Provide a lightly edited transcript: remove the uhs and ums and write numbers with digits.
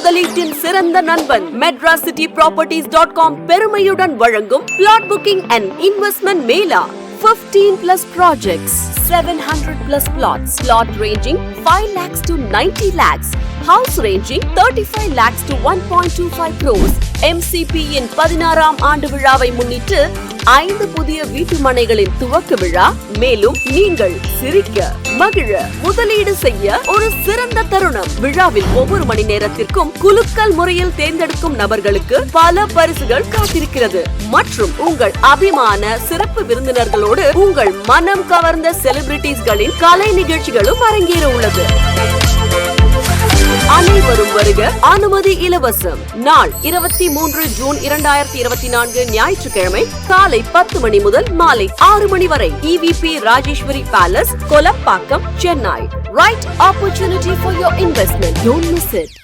முதலீட்டின் சிறந்த நண்பன் MadrasCityProperties.com பெருமையுடன் வழங்கும் flat booking and investment mela. 15 plus projects, 700 plus plots, plot ranging 5 lakhs to 90 lakhs, house ranging 35 lakhs to 1.25 crores. MCP இன் 16ஆம் ஆண்டு விழாவை முன்னிட்டு 5 புதிய வீட்டு மனைகளின் துவக்க விழா. மேலும் நீங்கள் சிரிக்க, மகிழ, முதலீடு செய்ய ஒரு சிறந்த தருணம். விழாவில் ஒவ்வொரு மணி நேரத்திற்கும் குலுக்கல் முறையில் தேர்ந்தெடுக்கும் நபர்களுக்கு பல பரிசுகள் காத்திருக்கிறது. மற்றும் உங்கள் அபிமான சிறப்பு விருந்தினர்களோடு உங்கள் மனம் கவர்ந்த செலிபிரிட்டிஸ்களின் கலை நிகழ்ச்சிகளும் அரங்கேற உள்ளது. அனைவரும் வருக, அனுமதி இலவசம். நாள் 23 ஜூன் 2024 ஞாயிற்றுக்கிழமை காலை 10 மணி முதல் மாலை 6 மணி வரை. EVP Rajeswari Palace, Kolapakkam, Chennai. Right opportunity for your investment. Don't miss it.